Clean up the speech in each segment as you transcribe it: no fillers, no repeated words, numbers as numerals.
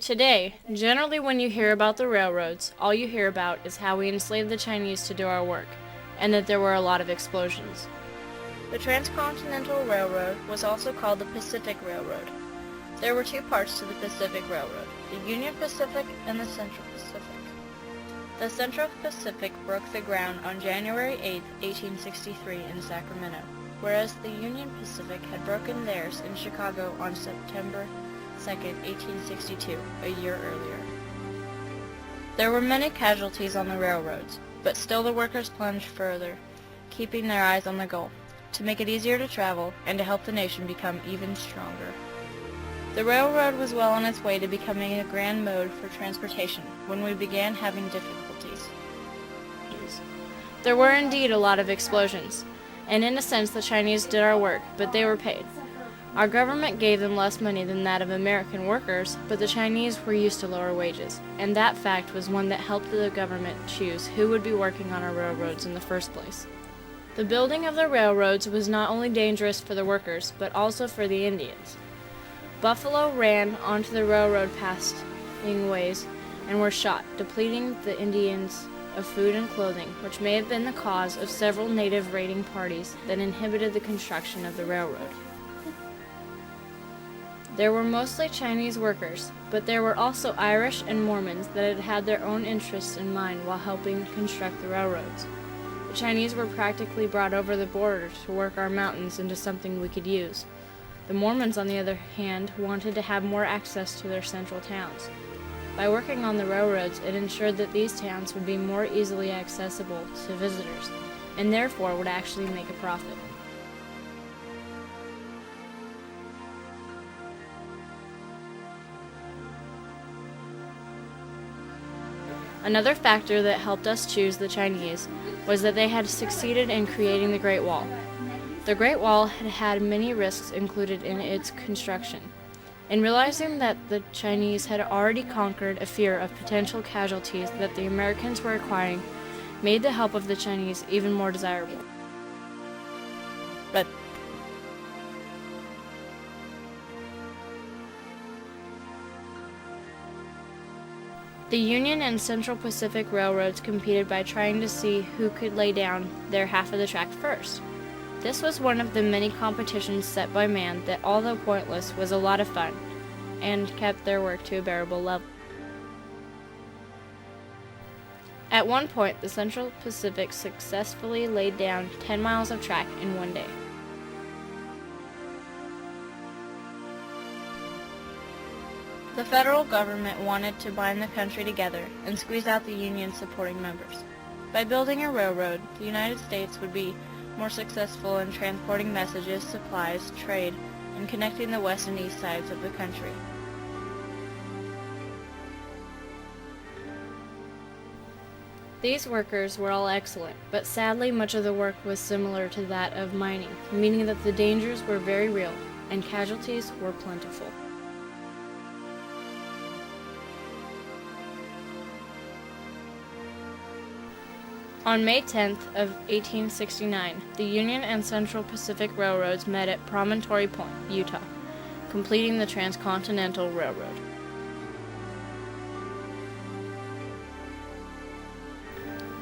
Today, generally when you hear about the railroads, all you hear about is how we enslaved the Chinese to do our work, and that there were a lot of explosions. The Transcontinental Railroad was also called the Pacific Railroad. There were two parts to the Pacific Railroad, the Union Pacific and the Central Pacific. The Central Pacific broke the ground on January 8, 1863 in Sacramento, whereas the Union Pacific had broken theirs in Chicago on September 2, 1862, a year earlier. There were many casualties on the railroads, but still the workers plunged further, keeping their eyes on the goal, to make it easier to travel and to help the nation become even stronger. The railroad was well on its way to becoming a grand mode for transportation when we began having difficulties. There were indeed a lot of explosions, and in a sense the Chinese did our work, but they were paid. Our government gave them less money than that of American workers, but the Chinese were used to lower wages, and that fact was one that helped the government choose who would be working on our railroads in the first place. The building of the railroads was not only dangerous for the workers, but also for the Indians. Buffalo ran onto the railroad passing ways and were shot, depleting the Indians of food and clothing, which may have been the cause of several native raiding parties that inhibited the construction of the railroad. There were mostly Chinese workers, but there were also Irish and Mormons that had had their own interests in mind while helping construct the railroads. The Chinese were practically brought over the border to work our mountains into something we could use. The Mormons, on the other hand, wanted to have more access to their central towns. By working on the railroads, it ensured that these towns would be more easily accessible to visitors, and therefore would actually make a profit. Another factor that helped us choose the Chinese was that they had succeeded in creating the Great Wall. The Great Wall had had many risks included in its construction. In realizing that the Chinese had already conquered a fear of potential casualties that the Americans were acquiring, made the help of the Chinese even more desirable. But the Union and Central Pacific Railroads competed by trying to see who could lay down their half of the track first. This was one of the many competitions set by man that, although pointless, was a lot of fun, and kept their work to a bearable level. At one point, the Central Pacific successfully laid down 10 miles of track in one day. the federal government wanted to bind the country together and squeeze out the Union's supporting members. By building a railroad, the United States would be more successful in transporting messages, supplies, trade, and connecting the west and east sides of the country. These workers were all excellent, but sadly much of the work was similar to that of mining, meaning that the dangers were very real and casualties were plentiful. On May 10th of 1869, the Union and Central Pacific Railroads met at Promontory Point, Utah, completing the Transcontinental Railroad.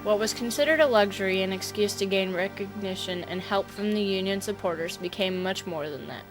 What was considered a luxury and excuse to gain recognition and help from the Union supporters became much more than that.